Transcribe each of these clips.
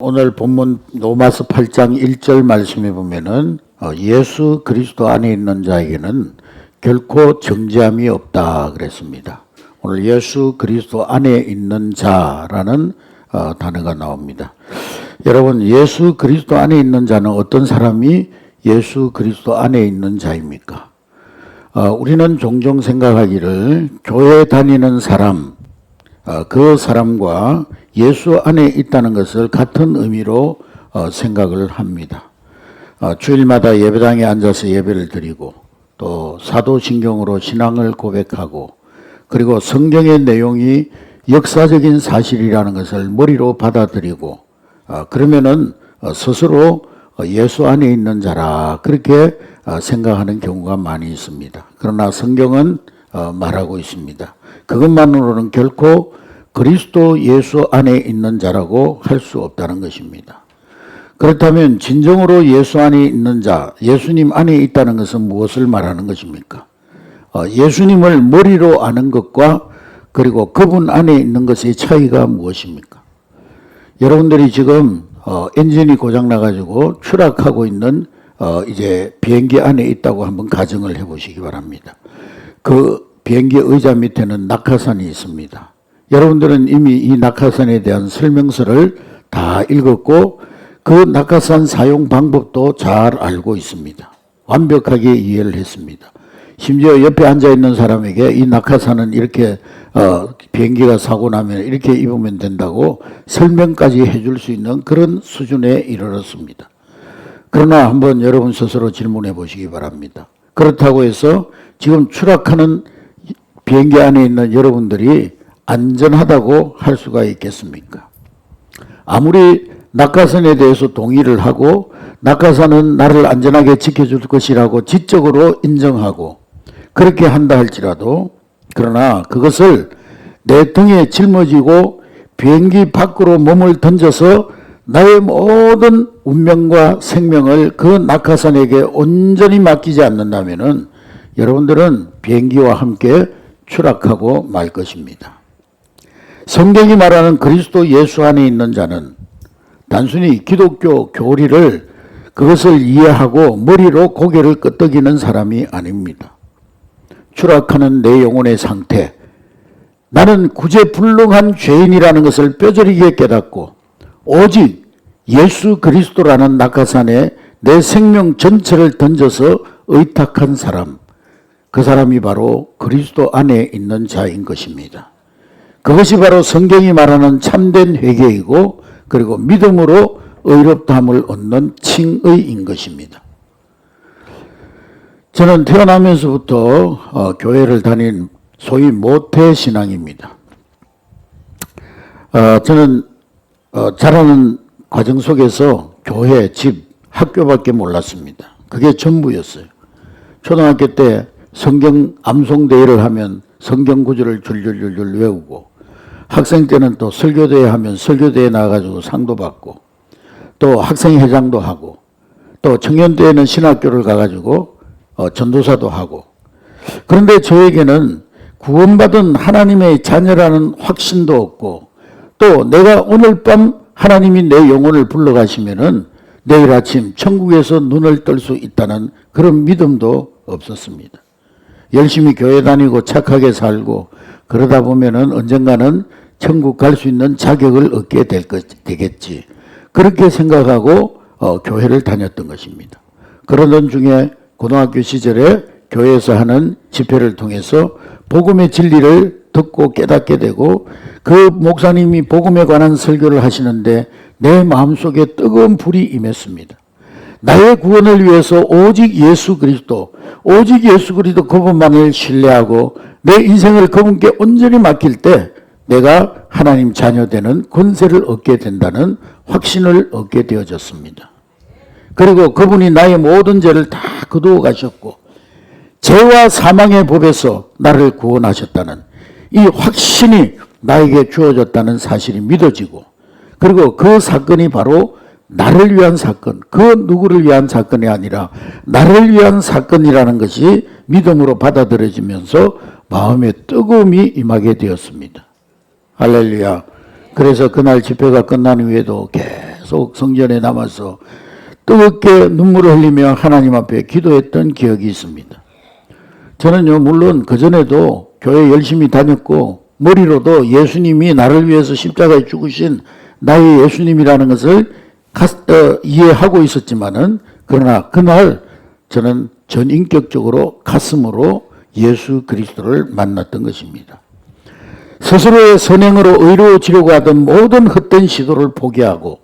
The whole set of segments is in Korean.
오늘 본문 로마서 8장 1절 말씀에 보면은 예수 그리스도 안에 있는 자에게는 결코 정죄함이 없다 그랬습니다. 오늘 예수 그리스도 안에 있는 자라는 단어가 나옵니다. 여러분, 예수 그리스도 안에 있는 자는 어떤 사람이 예수 그리스도 안에 있는 자입니까? 우리는 종종 생각하기를 교회 다니는 사람, 그 사람과 예수 안에 있다는 것을 같은 의미로 생각을 합니다. 주일마다 예배당에 앉아서 예배를 드리고 또 사도신경으로 신앙을 고백하고 그리고 성경의 내용이 역사적인 사실이라는 것을 머리로 받아들이고 그러면은 스스로 예수 안에 있는 자라 그렇게 생각하는 경우가 많이 있습니다. 그러나 성경은 말하고 있습니다. 그것만으로는 결코 그리스도 예수 안에 있는 자라고 할 수 없다는 것입니다. 그렇다면 진정으로 예수 안에 있는 자, 예수님 안에 있다는 것은 무엇을 말하는 것입니까? 예수님을 머리로 아는 것과 그리고 그분 안에 있는 것의 차이가 무엇입니까? 여러분들이 지금 엔진이 고장 나가지고 추락하고 있는 이제 비행기 안에 있다고 한번 가정을 해보시기 바랍니다. 그 비행기 의자 밑에는 낙하산이 있습니다. 여러분들은 이미 이 낙하산에 대한 설명서를 다 읽었고 그 낙하산 사용 방법도 잘 알고 있습니다. 완벽하게 이해를 했습니다. 심지어 옆에 앉아있는 사람에게 이 낙하산은 이렇게 비행기가 사고 나면 이렇게 입으면 된다고 설명까지 해줄 수 있는 그런 수준에 이르렀습니다. 그러나 한번 여러분 스스로 질문해 보시기 바랍니다. 그렇다고 해서 지금 추락하는 비행기 안에 있는 여러분들이 안전하다고 할 수가 있겠습니까? 아무리 낙하산에 대해서 동의를 하고 낙하산은 나를 안전하게 지켜줄 것이라고 지적으로 인정하고 그렇게 한다 할지라도 그러나 그것을 내 등에 짊어지고 비행기 밖으로 몸을 던져서 나의 모든 운명과 생명을 그 낙하산에게 온전히 맡기지 않는다면은 여러분들은 비행기와 함께 추락하고 말 것입니다. 성경이 말하는 그리스도 예수 안에 있는 자는 단순히 기독교 교리를 그것을 이해하고 머리로 고개를 끄덕이는 사람이 아닙니다. 추락하는 내 영혼의 상태, 나는 구제불능한 죄인이라는 것을 뼈저리게 깨닫고 오직 예수 그리스도라는 낙하산에 내 생명 전체를 던져서 의탁한 사람, 그 사람이 바로 그리스도 안에 있는 자인 것입니다. 그것이 바로 성경이 말하는 참된 회개이고 그리고 믿음으로 의롭다함을 얻는 칭의인 것입니다. 저는 태어나면서부터 교회를 다닌 소위 모태신앙입니다. 저는 자라는 과정 속에서 교회, 집, 학교밖에 몰랐습니다. 그게 전부였어요. 초등학교 때 성경 암송대회를 하면 성경 구절을 줄줄줄줄 외우고 학생 때는 또 설교대회 하면 설교대회 나가지고 상도 받고 또 학생회장도 하고 또 청년대회는 신학교를 가가지고 전도사도 하고 그런데 저에게는 구원받은 하나님의 자녀라는 확신도 없고 또 내가 오늘 밤 하나님이 내 영혼을 불러가시면은 내일 아침 천국에서 눈을 뜰 수 있다는 그런 믿음도 없었습니다. 열심히 교회 다니고 착하게 살고 그러다 보면은 언젠가는 천국 갈 수 있는 자격을 얻게 되겠지. 그렇게 생각하고 교회를 다녔던 것입니다. 그러던 중에 고등학교 시절에 교회에서 하는 집회를 통해서 복음의 진리를 듣고 깨닫게 되고 그 목사님이 복음에 관한 설교를 하시는데 내 마음속에 뜨거운 불이 임했습니다. 나의 구원을 위해서 오직 예수 그리스도 그분만을 신뢰하고 내 인생을 그분께 온전히 맡길 때 내가 하나님 자녀되는 권세를 얻게 된다는 확신을 얻게 되어졌습니다. 그리고 그분이 나의 모든 죄를 다 거두어 가셨고 죄와 사망의 법에서 나를 구원하셨다는 이 확신이 나에게 주어졌다는 사실이 믿어지고 그리고 그 사건이 바로 나를 위한 사건, 그 누구를 위한 사건이 아니라 나를 위한 사건이라는 것이 믿음으로 받아들여지면서 마음의 뜨거움이 임하게 되었습니다. 할렐루야. 그래서 그날 집회가 끝난 후에도 계속 속 성전에 남아서 뜨겁게 눈물을 흘리며 하나님 앞에 기도했던 기억이 있습니다. 저는요, 물론 그전에도 교회 열심히 다녔고 머리로도 예수님이 나를 위해서 십자가에 죽으신 나의 예수님이라는 것을 이해하고 있었지만은, 그러나 그날 저는 전인격적으로 가슴으로 예수 그리스도를 만났던 것입니다. 스스로의 선행으로 의로워지려고 하던 모든 헛된 시도를 포기하고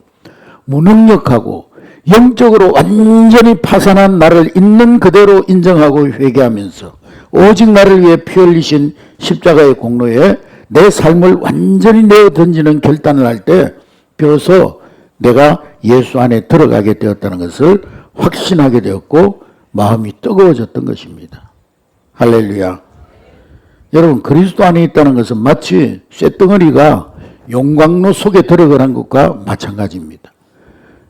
무능력하고 영적으로 완전히 파산한 나를 있는 그대로 인정하고 회개하면서 오직 나를 위해 피 흘리신 십자가의 공로에 내 삶을 완전히 내어 던지는 결단을 할 때 비로소 내가 예수 안에 들어가게 되었다는 것을 확신하게 되었고 마음이 뜨거워졌던 것입니다. 할렐루야. 여러분, 그리스도 안에 있다는 것은 마치 쇳덩어리가 용광로 속에 들어가는 것과 마찬가지입니다.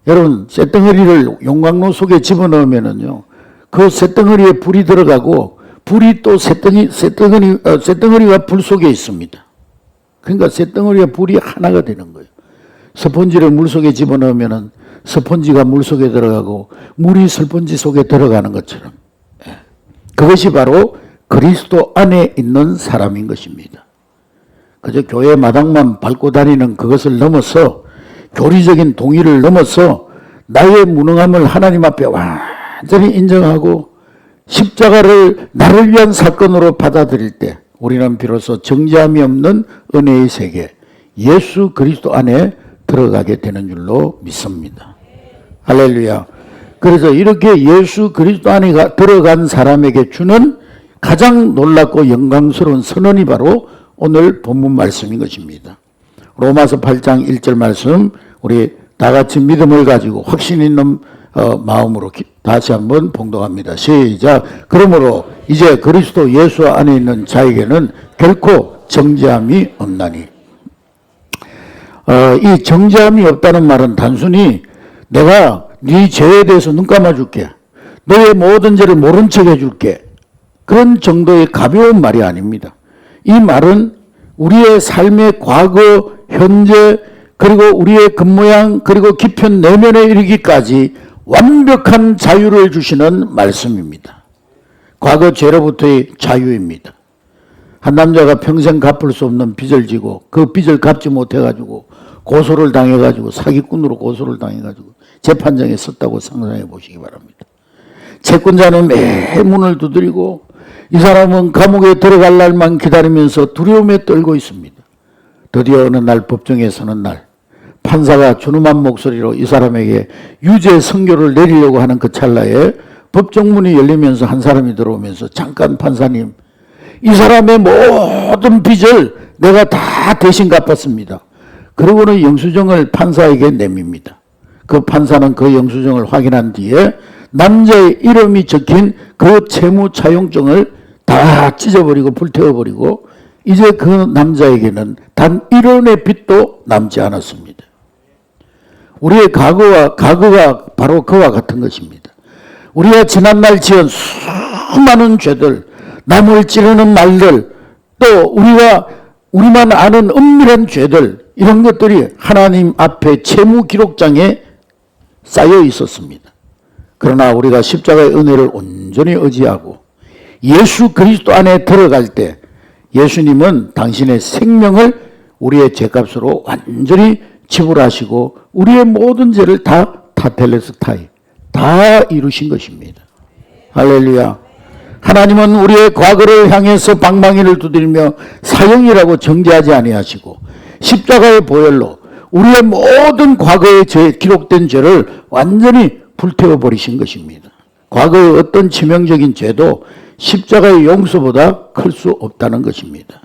여러분, 쇳덩어리를 용광로 속에 집어넣으면은요, 그 쇳덩어리에 불이 들어가고 불이 또 쇳덩어리가 불 속에 있습니다. 그러니까 쇳덩어리와 불이 하나가 되는 거예요. 스펀지를 물 속에 집어넣으면은 스펀지가 물 속에 들어가고 물이 스펀지 속에 들어가는 것처럼, 그것이 바로 그리스도 안에 있는 사람인 것입니다. 그저 교회 마당만 밟고 다니는 그것을 넘어서, 교리적인 동의를 넘어서 나의 무능함을 하나님 앞에 완전히 인정하고 십자가를 나를 위한 사건으로 받아들일 때 우리는 비로소 정죄함이 없는 은혜의 세계, 예수 그리스도 안에 들어가게 되는 줄로 믿습니다. 할렐루야. 그래서 이렇게 예수 그리스도 안에 들어간 사람에게 주는 가장 놀랍고 영광스러운 선언이 바로 오늘 본문 말씀인 것입니다. 로마서 8장 1절 말씀, 우리 다 같이 믿음을 가지고 확신 있는 마음으로 다시 한번 봉독합니다. 시작. 그러므로 이제 그리스도 예수 안에 있는 자에게는 결코 정죄함이 없나니. 이 정죄함이 없다는 말은 단순히 내가 네 죄에 대해서 눈 감아줄게, 너의 모든 죄를 모른 척 해줄게, 그런 정도의 가벼운 말이 아닙니다. 이 말은 우리의 삶의 과거, 현재, 그리고 우리의 겉모양, 그리고 깊은 내면에 이르기까지 완벽한 자유를 주시는 말씀입니다. 과거 죄로부터의 자유입니다. 한 남자가 평생 갚을 수 없는 빚을 지고 그 빚을 갚지 못해가지고 고소를 당해가지고, 사기꾼으로 고소를 당해가지고 재판장에 섰다고 상상해 보시기 바랍니다. 채권자는 매일 문을 두드리고 이 사람은 감옥에 들어갈 날만 기다리면서 두려움에 떨고 있습니다. 드디어 어느 날 법정에 서는 날, 판사가 준엄한 목소리로 이 사람에게 유죄 선고를 내리려고 하는 그 찰나에 법정문이 열리면서 한 사람이 들어오면서, 잠깐 판사님, 이 사람의 모든 빚을 내가 다 대신 갚았습니다. 그러고는 영수증을 판사에게 내밉니다. 그 판사는 그 영수증을 확인한 뒤에 남자의 이름이 적힌 그 채무 차용증을 다 찢어버리고 불태워버리고 이제 그 남자에게는 단 1원의 빚도 남지 않았습니다. 우리의 과거가 바로 그와 같은 것입니다. 우리가 지난날 지은 수많은 죄들, 남을 찌르는 말들, 또 우리만 아는 은밀한 죄들, 이런 것들이 하나님 앞에 채무 기록장에 쌓여 있었습니다. 그러나 우리가 십자가의 은혜를 온전히 의지하고 예수 그리스도 안에 들어갈 때 예수님은 당신의 생명을 우리의 죄값으로 완전히 지불하시고 우리의 모든 죄를 다 타텔레스타이, 다 이루신 것입니다. 할렐루야. 하나님은 우리의 과거를 향해서 방망이를 두드리며 사형이라고 정죄하지 아니하시고 십자가의 보혈로 우리의 모든 과거의 기록된 죄를 완전히 불태워버리신 것입니다. 과거의 어떤 치명적인 죄도 십자가의 용서보다 클 수 없다는 것입니다.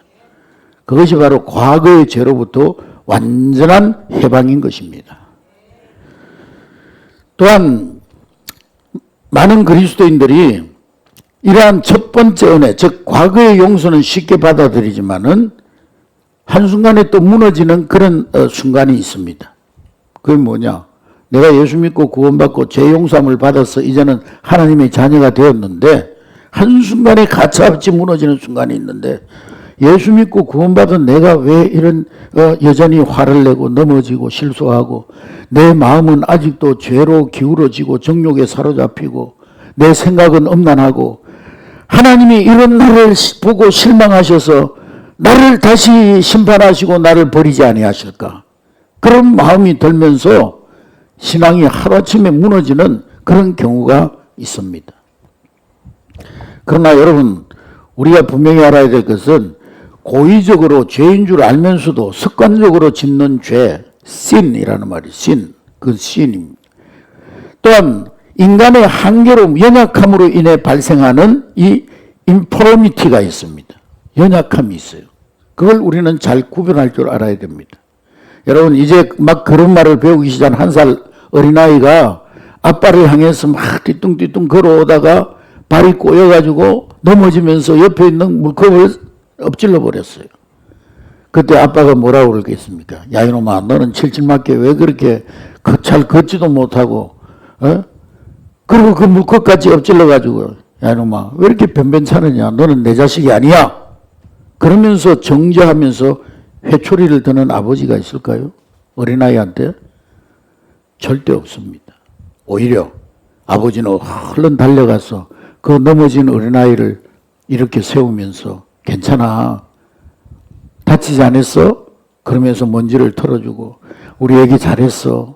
그것이 바로 과거의 죄로부터 완전한 해방인 것입니다. 또한 많은 그리스도인들이 이러한 첫 번째 은혜, 즉 과거의 용서는 쉽게 받아들이지만은 한순간에 또 무너지는 그런 순간이 있습니다. 그게 뭐냐? 내가 예수 믿고 구원받고 죄 용서함을 받아서 이제는 하나님의 자녀가 되었는데 한순간에 가차없이 무너지는 순간이 있는데, 예수 믿고 구원받은 내가 왜 이런 여전히 화를 내고 넘어지고 실수하고 내 마음은 아직도 죄로 기울어지고 정욕에 사로잡히고 내 생각은 엄난하고 하나님이 이런 나를 보고 실망하셔서 나를 다시 심판하시고 나를 버리지 아니하실까? 그런 마음이 들면서 신앙이 하루아침에 무너지는 그런 경우가 있습니다. 그러나 여러분, 우리가 분명히 알아야 될 것은 고의적으로 죄인 줄 알면서도 습관적으로 짓는 죄, sin이라는 말이 sin, 그 sin입니다. 또한 인간의 한계로 연약함으로 인해 발생하는 이 infirmity가 있습니다. 연약함이 있어요. 그걸 우리는 잘 구별할 줄 알아야 됩니다. 여러분, 이제 막 그런 말을 배우기 시작한 1살 어린아이가 아빠를 향해서 막 뒤뚱뒤뚱 걸어오다가 발이 꼬여가지고 넘어지면서 옆에 있는 물컵을 엎질러 버렸어요. 그때 아빠가 뭐라고 그러겠습니까? 야, 이놈아, 너는 칠칠맞게 왜 그렇게 잘 걷지도 못하고, 그리고 그 물컵까지 엎질러가지고, 야, 이놈아, 왜 이렇게 변변찮으냐? 너는 내 자식이 아니야! 그러면서 정죄하면서 회초리를 드는 아버지가 있을까요? 어린아이한테? 절대 없습니다. 오히려 아버지는 얼른 달려가서 그 넘어진 어린아이를 이렇게 세우면서 괜찮아. 다치지 않았어? 그러면서 먼지를 털어주고 우리 애기 잘했어.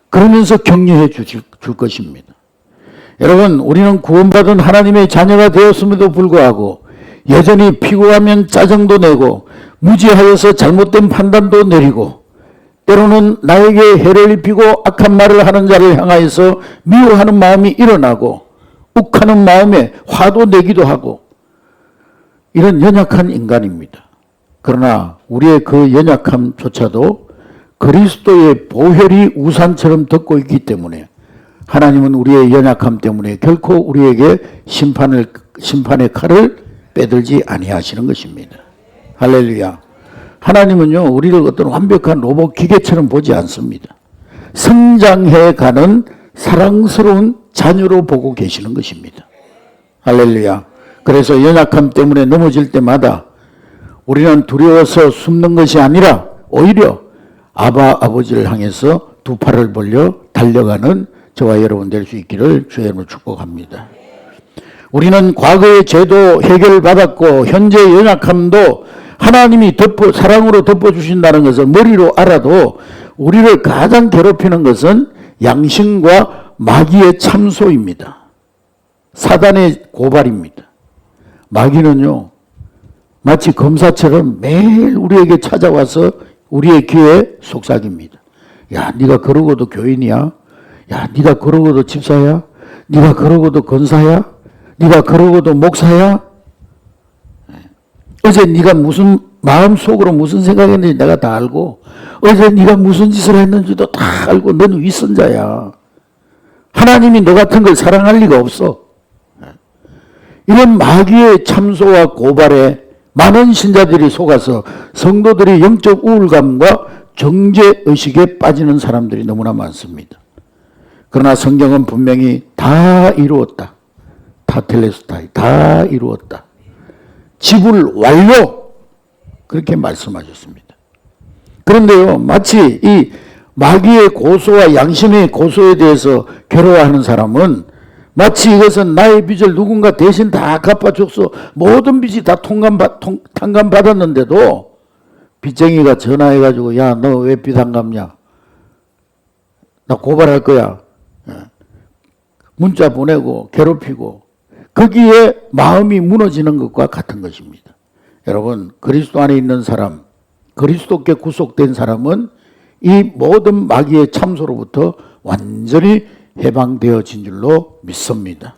그러면서 격려해 줄 것입니다. 여러분, 우리는 구원받은 하나님의 자녀가 되었음에도 불구하고 여전히 피곤하면 짜증도 내고 무지하여서 잘못된 판단도 내리고 때로는 나에게 해를 입히고 악한 말을 하는 자를 향하여서 미워하는 마음이 일어나고 욱하는 마음에 화도 내기도 하고 이런 연약한 인간입니다. 그러나 우리의 그 연약함조차도 그리스도의 보혈이 우산처럼 덮고 있기 때문에 하나님은 우리의 연약함 때문에 결코 우리에게 심판의 칼을 빼들지 아니하시는 것입니다. 할렐루야. 하나님은요, 우리를 어떤 완벽한 로봇 기계처럼 보지 않습니다. 성장해가는 사랑스러운 자녀로 보고 계시는 것입니다. 할렐루야. 그래서 연약함 때문에 넘어질 때마다 우리는 두려워서 숨는 것이 아니라 오히려 아버지를 향해서 두 팔을 벌려 달려가는 저와 여러분 될 수 있기를 주의 이름으로 축복합니다. 우리는 과거의 죄도 해결받았고 현재 연약함도 하나님이 사랑으로 덮어주신다는 것을 머리로 알아도 우리를 가장 괴롭히는 것은 양심과 마귀의 참소입니다. 사단의 고발입니다. 마귀는요, 마치 검사처럼 매일 우리에게 찾아와서 우리의 귀에 속삭입니다. 야, 네가 그러고도 교인이야? 야, 네가 그러고도 집사야? 네가 그러고도 권사야? 네가 그러고도 목사야? 어제 네가 무슨 마음속으로 무슨 생각했는지 내가 다 알고 어제 네가 무슨 짓을 했는지도 다 알고 너는 위선자야. 하나님이 너 같은 걸 사랑할 리가 없어. 이런 마귀의 참소와 고발에 많은 신자들이 속아서 성도들이 영적 우울감과 정죄의식에 빠지는 사람들이 너무나 많습니다. 그러나 성경은 분명히 다 이루었다. 타텔레스타이, 다 이루었다. 지불 완료! 그렇게 말씀하셨습니다. 그런데요, 마치 이 마귀의 고소와 양심의 고소에 대해서 괴로워하는 사람은 마치 이것은 나의 빚을 누군가 대신 다 갚아줘서 모든 빚이 다 탕감받았는데도 빚쟁이가 전화해가지고 야, 너 왜 빚 안 갚냐? 나 고발할 거야. 문자 보내고 괴롭히고 거기에 마음이 무너지는 것과 같은 것입니다. 여러분, 그리스도 안에 있는 사람, 그리스도께 구속된 사람은 이 모든 마귀의 참소로부터 완전히 해방되어진 줄로 믿습니다.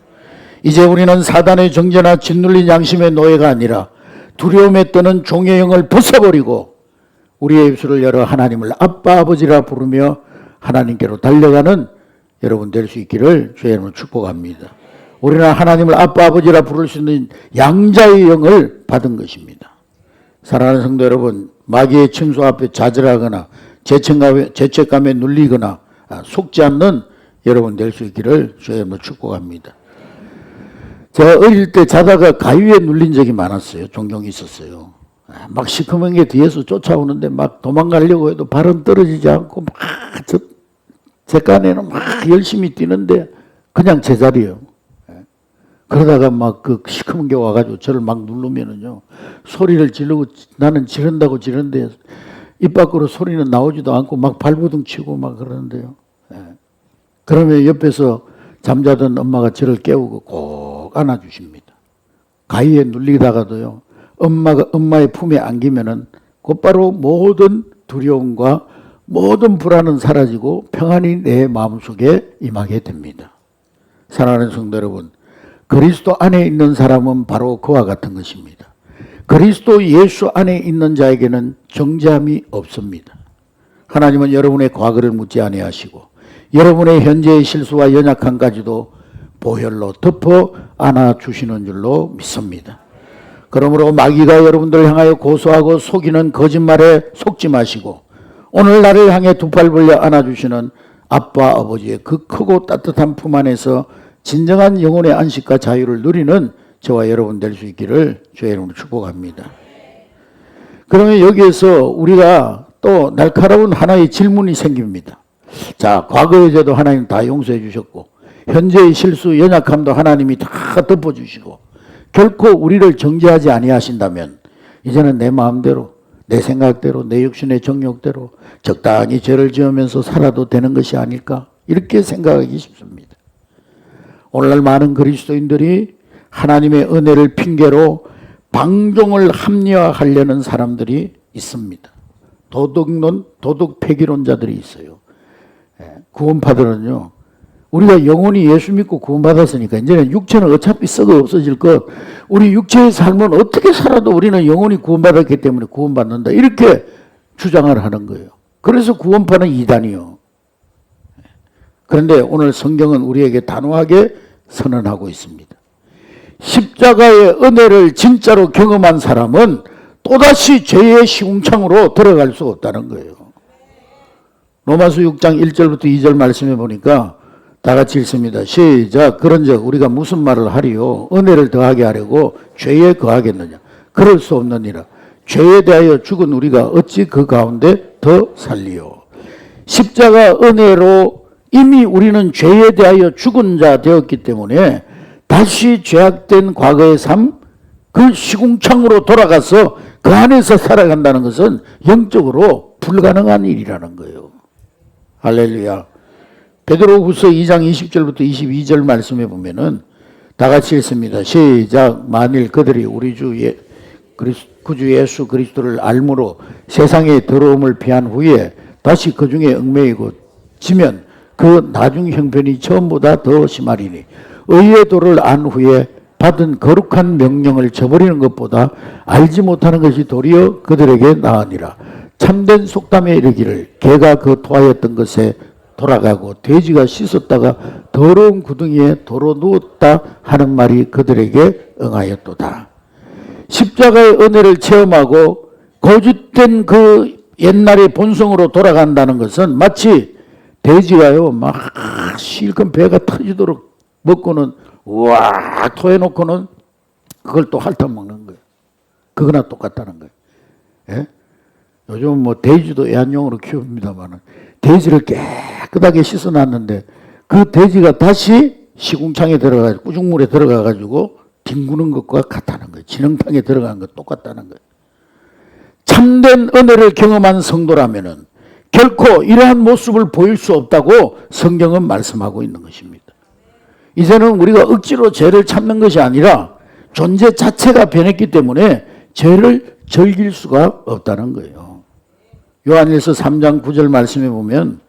이제 우리는 사단의 정죄나 짓눌린 양심의 노예가 아니라 두려움에 떠는 종의 영을 벗어버리고 우리의 입술을 열어 하나님을 아빠 아버지라 부르며 하나님께로 달려가는 여러분 될 수 있기를 주의 이름으로 축복합니다. 우리는 하나님을 아빠 아버지라 부를 수 있는 양자의 영을 받은 것입니다. 사랑하는 성도 여러분, 마귀의 침소 앞에 좌절하거나 죄책감에 눌리거나 속지 않는 여러분 될 수 있기를 주의 이름으로 축복합니다. 제가 어릴 때 자다가 가위에 눌린 적이 많았어요. 종종 있었어요. 막 시커먼 게 뒤에서 쫓아오는데 막 도망가려고 해도 발은 떨어지지 않고 막 제 깐에는 막 열심히 뛰는데 그냥 제자리요. 그러다가 막 그 시커먼 게 와가지고 저를 막 누르면은요, 소리를 지르고, 나는 지른다고 지르는데 입 밖으로 소리는 나오지도 않고 막 발버둥 치고 막 그러는데요. 그러면 옆에서 잠자던 엄마가 저를 깨우고 꼭 안아주십니다. 가위에 눌리다가도요, 엄마의 품에 안기면은 곧바로 모든 두려움과 모든 불안은 사라지고 평안이 내 마음속에 임하게 됩니다. 사랑하는 성도 여러분, 그리스도 안에 있는 사람은 바로 그와 같은 것입니다. 그리스도 예수 안에 있는 자에게는 정죄함이 없습니다. 하나님은 여러분의 과거를 묻지 아니하시고 여러분의 현재의 실수와 연약함까지도 보혈로 덮어 안아주시는 줄로 믿습니다. 그러므로 마귀가 여러분들을 향하여 고소하고 속이는 거짓말에 속지 마시고 오늘 나를 향해 두 팔 벌려 안아주시는 아빠 아버지의 그 크고 따뜻한 품 안에서 진정한 영혼의 안식과 자유를 누리는 저와 여러분 될 수 있기를 주의 이름으로 축복합니다. 그러면 여기에서 우리가 또 날카로운 하나의 질문이 생깁니다. 자, 과거의 죄도 하나님 다 용서해 주셨고 현재의 실수, 연약함도 하나님이 다 덮어주시고 결코 우리를 정죄하지 아니하신다면 이제는 내 마음대로, 내 생각대로, 내 육신의 정욕대로 적당히 죄를 지으면서 살아도 되는 것이 아닐까, 이렇게 생각하기 쉽습니다. 오늘날 많은 그리스도인들이 하나님의 은혜를 핑계로 방종을 합리화하려는 사람들이 있습니다. 도덕론, 도덕 폐기론자들이 있어요. 구원파들은요, 우리가 영원히 예수 믿고 구원받았으니까 이제는 육체는 어차피 썩어 없어질 것, 우리 육체의 삶은 어떻게 살아도 우리는 영원히 구원받았기 때문에 구원받는다, 이렇게 주장을 하는 거예요. 그래서 구원파는 이단이요. 그런데 오늘 성경은 우리에게 단호하게 선언하고 있습니다. 십자가의 은혜를 진짜로 경험한 사람은 또다시 죄의 시궁창으로 들어갈 수 없다는 거예요. 로마서 6장 1절부터 2절 말씀해 보니까 다 같이 읽습니다. 시작. 그런즉 우리가 무슨 말을 하리요? 은혜를 더하게 하려고 죄에 거하겠느냐? 그럴 수 없느니라. 죄에 대하여 죽은 우리가 어찌 그 가운데 더 살리요? 십자가 은혜로 이미 우리는 죄에 대하여 죽은 자 되었기 때문에 다시 죄악된 과거의 삶, 그 시궁창으로 돌아가서 그 안에서 살아간다는 것은 영적으로 불가능한 일이라는 거예요. 할렐루야. 베드로후서 2장 20절부터 22절 말씀해 보면은 다 같이 읽습니다. 시작. 만일 그들이 우리 구주 예수 그리스도를 알므로 세상의 더러움을 피한 후에 다시 그 중에 얽매이고 지면 그 나중 형편이 처음보다 더 심하리니 의의 도를 안 후에 받은 거룩한 명령을 저버리는 것보다 알지 못하는 것이 도리어 그들에게 나으니라. 참된 속담에 이르기를 개가 그 토하였던 것에 돌아가고 돼지가 씻었다가 더러운 구덩이에 도로 누웠다 하는 말이 그들에게 응하였도다. 십자가의 은혜를 체험하고 거짓된 그 옛날의 본성으로 돌아간다는 것은 마치 돼지가요 막 실컷 배가 터지도록 먹고는 우와 토해놓고는 그걸 또 핥아 먹는 거예요. 그거나 똑같다는 거예요. 예? 요즘 뭐 돼지도 애완용으로 키웁니다만은 돼지를 깨끗하게 씻어놨는데 그 돼지가 다시 시궁창에 들어가서 꾸중물에 들어가가지고 뒹구는 것과 같다는 거예요. 진흙탕에 들어간 것 똑같다는 거예요. 참된 은혜를 경험한 성도라면은 결코 이러한 모습을 보일 수 없다고 성경은 말씀하고 있는 것입니다. 이제는 우리가 억지로 죄를 참는 것이 아니라 존재 자체가 변했기 때문에 죄를 즐길 수가 없다는 거예요. 요한일서 3장 9절 말씀해 보면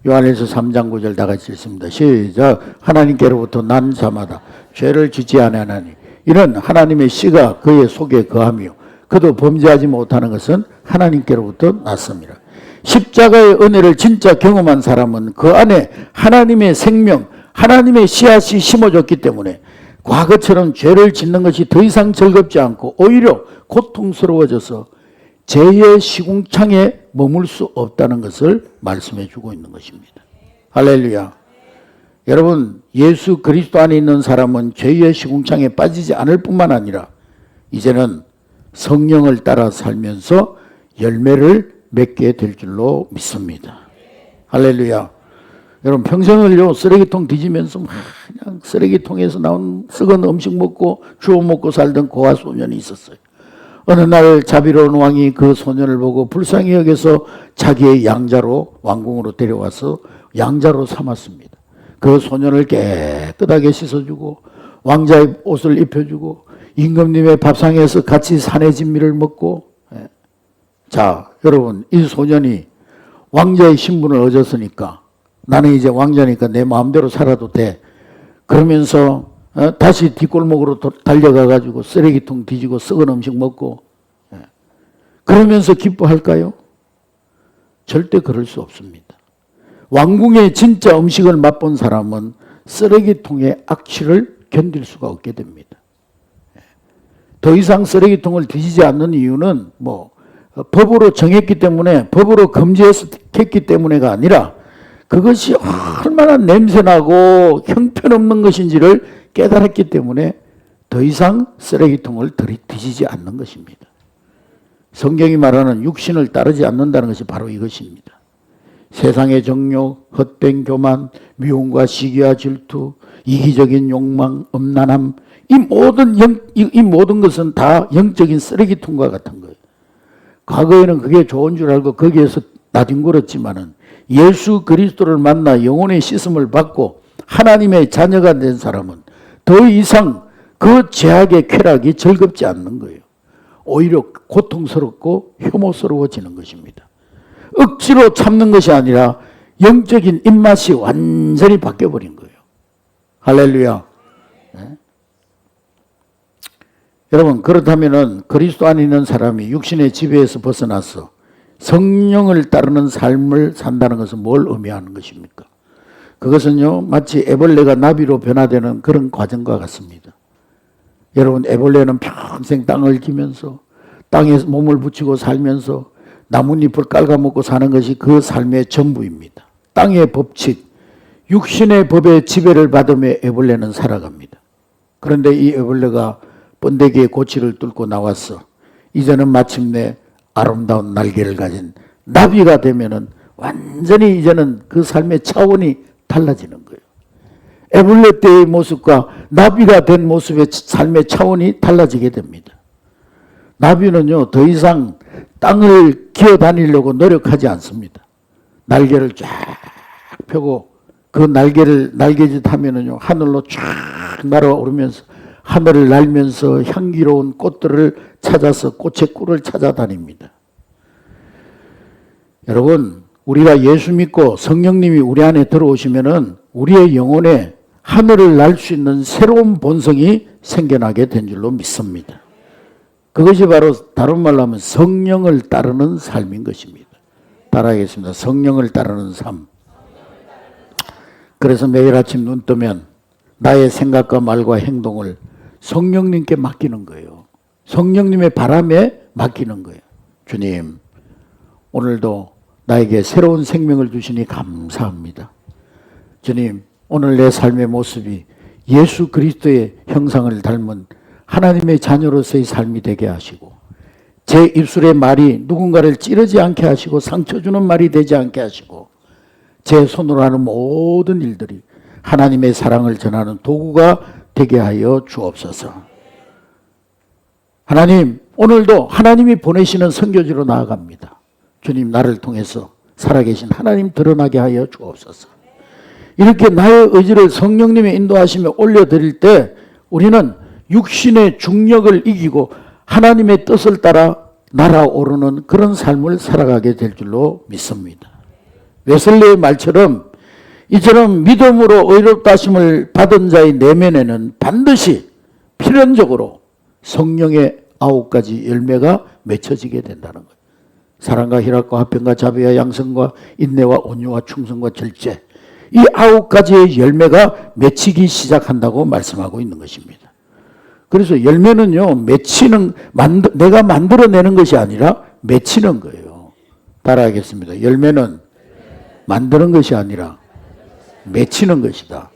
요한일서 3장 9절 다 같이 읽습니다. 시작. 하나님께로부터 난 자마다 죄를 짓지 아니하나니 이는 하나님의 씨가 그의 속에 거하며 그도 범죄하지 못하는 것은 하나님께로부터 났습니다. 십자가의 은혜를 진짜 경험한 사람은 그 안에 하나님의 생명, 하나님의 씨앗이 심어졌기 때문에 과거처럼 죄를 짓는 것이 더 이상 즐겁지 않고 오히려 고통스러워져서 죄의 시궁창에 머물 수 없다는 것을 말씀해 주고 있는 것입니다. 할렐루야. 여러분, 예수 그리스도 안에 있는 사람은 죄의 시궁창에 빠지지 않을 뿐만 아니라 이제는 성령을 따라 살면서 열매를 맺게 될 줄로 믿습니다. 할렐루야. 여러분, 평생을요 쓰레기통 뒤지면서 그냥 쓰레기통에서 나온 썩은 음식 먹고 주워 먹고 살던 고아 소년이 있었어요. 어느 날 자비로운 왕이 그 소년을 보고 불쌍히 여겨서 자기의 양자로 왕궁으로 데려와서 양자로 삼았습니다. 그 소년을 깨끗하게 씻어주고 왕자의 옷을 입혀주고 임금님의 밥상에서 같이 산의 진미를 먹고. 자, 여러분, 이 소년이 왕자의 신분을 얻었으니까 나는 이제 왕자니까 내 마음대로 살아도 돼. 그러면서 다시 뒷골목으로 달려가 가지고 쓰레기통 뒤지고 썩은 음식 먹고 그러면서 기뻐할까요? 절대 그럴 수 없습니다. 왕궁의 진짜 음식을 맛본 사람은 쓰레기통의 악취를 견딜 수가 없게 됩니다. 더 이상 쓰레기통을 뒤지지 않는 이유는 법으로 정했기 때문에, 법으로 금지했기 때문에가 아니라 그것이 얼마나 냄새나고 형편없는 것인지를 깨달았기 때문에 더 이상 쓰레기통을 뒤지지 않는 것입니다. 성경이 말하는 육신을 따르지 않는다는 것이 바로 이것입니다. 세상의 정욕, 헛된 교만, 미움과 시기와 질투, 이기적인 욕망, 음란함, 이 모든 것은 다 영적인 쓰레기통과 같은 거예요. 과거에는 그게 좋은 줄 알고 거기에서 나뒹굴었지만은 예수 그리스도를 만나 영혼의 씻음을 받고 하나님의 자녀가 된 사람은 더 이상 그 죄악의 쾌락이 즐겁지 않는 거예요. 오히려 고통스럽고 혐오스러워지는 것입니다. 억지로 참는 것이 아니라 영적인 입맛이 완전히 바뀌어버린 거예요. 할렐루야. 네? 여러분, 그렇다면 그리스도 안에 있는 사람이 육신의 지배에서 벗어나서 성령을 따르는 삶을 산다는 것은 뭘 의미하는 것입니까? 그것은요, 마치 애벌레가 나비로 변화되는 그런 과정과 같습니다. 여러분, 애벌레는 평생 땅을 기면서 땅에 몸을 붙이고 살면서 나뭇잎을 깔아먹고 사는 것이 그 삶의 전부입니다. 땅의 법칙, 육신의 법의 지배를 받으며 애벌레는 살아갑니다. 그런데 이 애벌레가 번데기의 고치를 뚫고 나왔어. 이제는 마침내 아름다운 날개를 가진 나비가 되면은 완전히 이제는 그 삶의 차원이 달라지는 거예요. 애벌레 때의 모습과 나비가 된 모습의 삶의 차원이 달라지게 됩니다. 나비는요, 더 이상 땅을 기어다니려고 노력하지 않습니다. 날개를 쫙 펴고 그 날개짓 하면은요, 하늘로 쫙 날아오르면서 하늘을 날면서 향기로운 꽃들을 찾아서 꽃의 꿀을 찾아다닙니다. 여러분, 우리가 예수 믿고 성령님이 우리 안에 들어오시면은 우리의 영혼에 하늘을 날 수 있는 새로운 본성이 생겨나게 된 줄로 믿습니다. 그것이 바로 다른 말로 하면 성령을 따르는 삶인 것입니다. 따라하겠습니다. 성령을 따르는 삶. 그래서 매일 아침 눈 뜨면 나의 생각과 말과 행동을 성령님께 맡기는 거예요. 성령님의 바람에 맡기는 거예요. 주님, 오늘도 나에게 새로운 생명을 주시니 감사합니다. 주님, 오늘 내 삶의 모습이 예수 그리스도의 형상을 닮은 하나님의 자녀로서의 삶이 되게 하시고 제 입술의 말이 누군가를 찌르지 않게 하시고 상처 주는 말이 되지 않게 하시고 제 손으로 하는 모든 일들이 하나님의 사랑을 전하는 도구가 되게 하여 주옵소서. 하나님, 오늘도 하나님이 보내시는 선교지로 나아갑니다. 주님, 나를 통해서 살아계신 하나님 드러나게 하여 주옵소서. 이렇게 나의 의지를 성령님의 인도하시며 올려드릴 때 우리는 육신의 중력을 이기고 하나님의 뜻을 따라 날아오르는 그런 삶을 살아가게 될 줄로 믿습니다. 웨슬리의 말처럼 이처럼 믿음으로 의롭다 하심을 받은 자의 내면에는 반드시 필연적으로 성령의 9가지 열매가 맺혀지게 된다는 거예요. 사랑과 희락과 화평과 자비와 양성과 인내와 온유와 충성과 절제, 이 9가지의 열매가 맺히기 시작한다고 말씀하고 있는 것입니다. 그래서 열매는요, 내가 만들어내는 것이 아니라 맺히는 거예요. 따라하겠습니다. 열매는 만드는 것이 아니라 맺히는 것이다.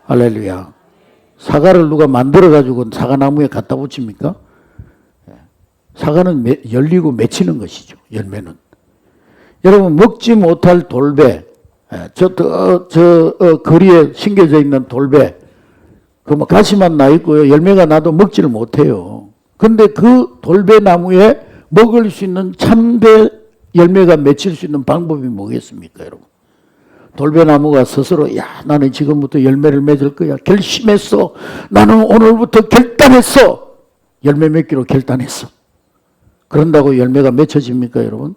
할렐루야. 사과를 누가 만들어가지고 사과나무에 갖다 붙입니까? 사과는 열리고 맺히는 것이죠. 열매는. 여러분 먹지 못할 돌배, 거리에 심겨져 있는 돌배, 그 뭐 가시만 나 있고요. 열매가 나도 먹지를 못해요. 근데 그 돌배 나무에 먹을 수 있는 참배 열매가 맺힐 수 있는 방법이 뭐겠습니까, 여러분? 돌배나무가 스스로 나는 지금부터 열매를 맺을 거야. 결심했어. 나는 오늘부터 결단했어. 열매 맺기로 결단했어. 그런다고 열매가 맺혀집니까, 여러분?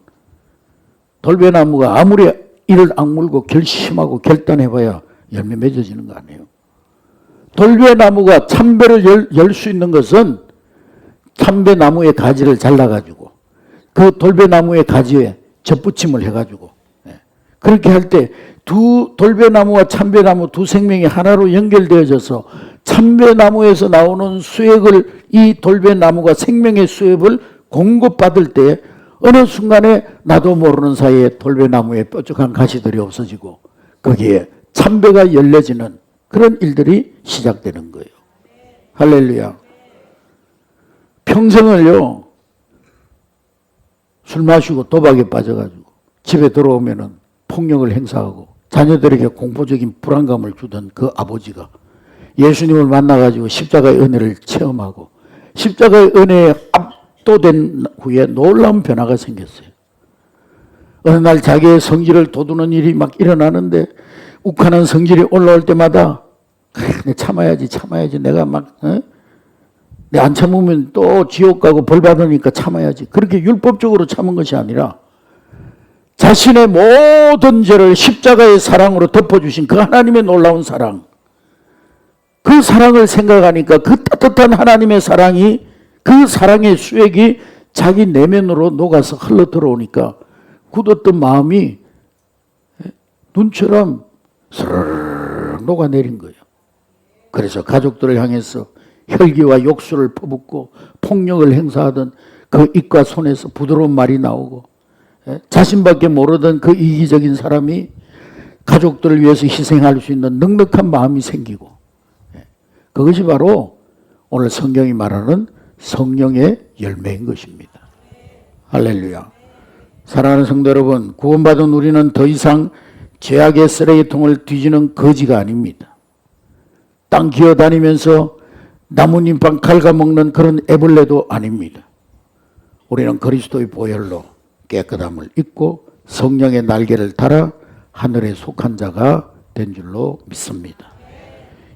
돌배나무가 아무리 이를 악물고 결심하고 결단해봐야 열매 맺어지는 거 아니에요. 돌배나무가 참배를 열 수 있는 것은 참배나무의 가지를 잘라가지고 그 돌배나무의 가지에 접붙임을 해가지고 그렇게 할 때 두 돌배나무와 참배나무 두 생명이 하나로 연결되어져서 참배나무에서 나오는 수액을 이 돌배나무가 생명의 수액을 공급받을 때 어느 순간에 나도 모르는 사이에 돌배나무에 뾰족한 가시들이 없어지고 거기에 참배가 열려지는 그런 일들이 시작되는 거예요. 할렐루야. 평생을요 술 마시고 도박에 빠져가지고 집에 들어오면은 폭력을 행사하고 자녀들에게 공포적인 불안감을 주던 그 아버지가 예수님을 만나가지고 십자가의 은혜를 체험하고 십자가의 은혜에 압도된 후에 놀라운 변화가 생겼어요. 어느 날 자기의 성질을 돋우는 일이 막 일어나는데 욱하는 성질이 올라올 때마다 내가 참아야지 내가 막 내 안 참으면 또 지옥 가고 벌 받으니까 참아야지. 그렇게 율법적으로 참은 것이 아니라 자신의 모든 죄를 십자가의 사랑으로 덮어주신 그 하나님의 놀라운 사랑, 그 사랑을 생각하니까 그 따뜻한 하나님의 사랑이, 그 사랑의 수액이 자기 내면으로 녹아서 흘러 들어오니까 굳었던 마음이 눈처럼 스르르 녹아내린 거예요. 그래서 가족들을 향해서 혈기와 욕설을 퍼붓고 폭력을 행사하던 그 입과 손에서 부드러운 말이 나오고 자신밖에 모르던 그 이기적인 사람이 가족들을 위해서 희생할 수 있는 넉넉한 마음이 생기고 그것이 바로 오늘 성경이 말하는 성령의 열매인 것입니다. 할렐루야. 사랑하는 성도 여러분, 구원받은 우리는 더 이상 죄악의 쓰레기통을 뒤지는 거지가 아닙니다. 땅 기어다니면서 나뭇잎만 갉아먹는 그런 애벌레도 아닙니다. 우리는 그리스도의 보혈로 깨끗함을 입고 성령의 날개를 달아 하늘에 속한 자가 된 줄로 믿습니다.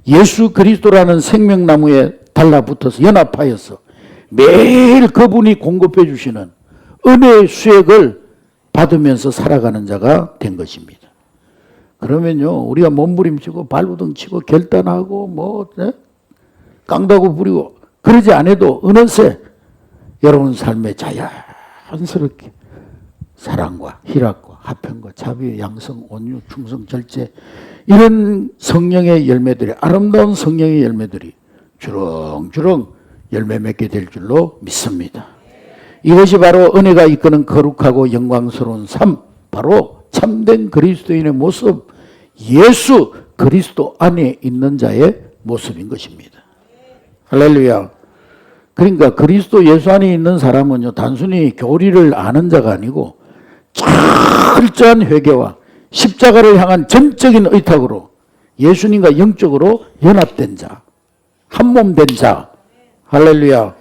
예수 그리스도라는 생명나무에 달라붙어서 연합하여서 매일 그분이 공급해 주시는 은혜의 수액을 받으면서 살아가는 자가 된 것입니다. 그러면요 우리가 몸부림치고 발부둥 치고 결단하고 깡다구 부리고 그러지 않아도 어느새 여러분 삶에 자연스럽게 사랑과 희락과 화평과 자비, 양성, 온유, 충성, 절제 이런 성령의 열매들이 아름다운 성령의 열매들이 주렁주렁 열매 맺게 될 줄로 믿습니다. 이것이 바로 은혜가 이끄는 거룩하고 영광스러운 삶, 바로 참된 그리스도인의 모습, 예수 그리스도 안에 있는 자의 모습인 것입니다. 할렐루야. 그러니까 그리스도 예수 안에 있는 사람은요 단순히 교리를 아는 자가 아니고 철저한 회개와 십자가를 향한 전적인 의탁으로 예수님과 영적으로 연합된 자, 한몸된 자. 할렐루야.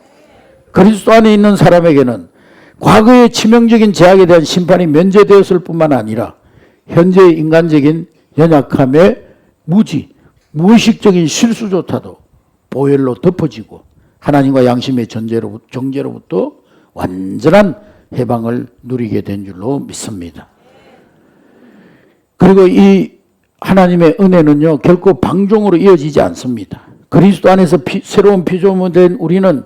그리스도 안에 있는 사람에게는 과거의 치명적인 죄악에 대한 심판이 면제되었을 뿐만 아니라 현재의 인간적인 연약함의 무의식적인 실수조차도 보혈로 덮어지고 하나님과 양심의 정죄로부터 완전한 해방을 누리게 된 줄로 믿습니다. 그리고 이 하나님의 은혜는요 결코 방종으로 이어지지 않습니다. 그리스도 안에서 새로운 피조물 된 우리는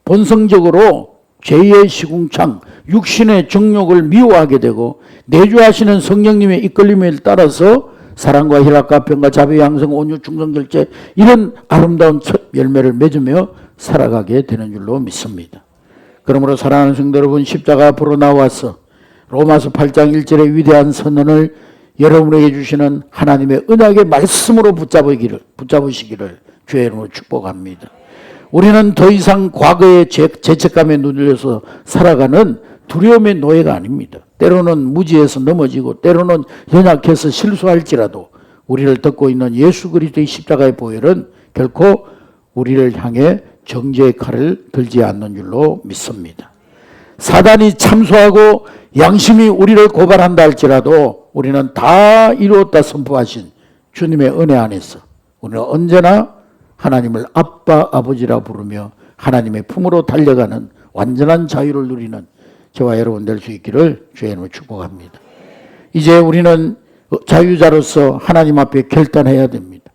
본성적으로 죄의 시궁창, 육신의 정욕을 미워하게 되고 내주하시는 성령님의 이끌림에 따라서 사랑과 희락과 평과 자비, 양성, 온유, 충성, 절제 이런 아름다운 첫 열매를 맺으며 살아가게 되는 줄로 믿습니다. 그러므로 사랑하는 성도 여러분, 십자가 앞으로 나와서 로마서 8장 1절의 위대한 선언을 여러분에게 주시는 하나님의 언약의 말씀으로 붙잡으시기를 주의 이름으로 축복합니다. 우리는 더 이상 과거의 죄책감에 눌려서 살아가는 두려움의 노예가 아닙니다. 때로는 무지해서 넘어지고 때로는 연약해서 실수할지라도 우리를 덮고 있는 예수 그리스도의 십자가의 보혈은 결코 우리를 향해 정죄의 칼을 들지 않는 줄로 믿습니다. 사단이 참소하고 양심이 우리를 고발한다 할지라도 우리는 다 이루었다 선포하신 주님의 은혜 안에서 우리는 언제나 하나님을 아빠 아버지라 부르며 하나님의 품으로 달려가는 완전한 자유를 누리는 저와 여러분 될 수 있기를 주의 이름으로 축복합니다. 이제 우리는 자유자로서 하나님 앞에 결단해야 됩니다.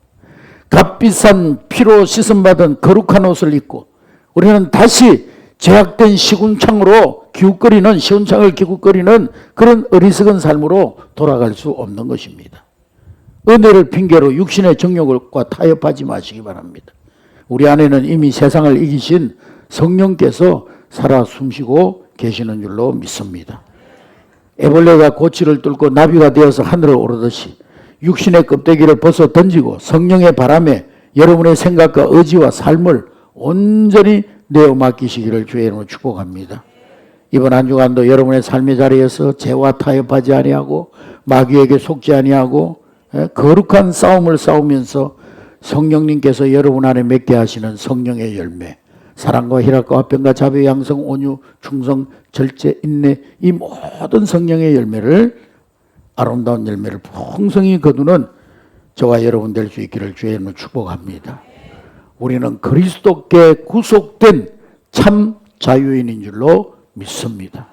값비싼 피로 씻음받은 거룩한 옷을 입고 우리는 다시 제약된 시궁창을 기웃거리는 그런 어리석은 삶으로 돌아갈 수 없는 것입니다. 은혜를 핑계로 육신의 정욕과 타협하지 마시기 바랍니다. 우리 안에는 이미 세상을 이기신 성령께서 살아 숨쉬고 계시는 줄로 믿습니다. 애벌레가 고치를 뚫고 나비가 되어서 하늘을 오르듯이 육신의 껍데기를 벗어 던지고 성령의 바람에 여러분의 생각과 의지와 삶을 온전히 내어 맡기시기를 주의 이름으로 축복합니다. 이번 한 주간도 여러분의 삶의 자리에서 죄와 타협하지 아니하고 마귀에게 속지 아니하고 거룩한 싸움을 싸우면서 성령님께서 여러분 안에 맺게 하시는 성령의 열매, 사랑과 희락과 화평과 자비, 양성, 온유, 충성, 절제, 인내, 이 모든 성령의 열매를, 아름다운 열매를 풍성히 거두는 저와 여러분 될 수 있기를 주의 이름으로 축복합니다. 우리는 그리스도께 구속된 참 자유인인 줄로 믿습니다.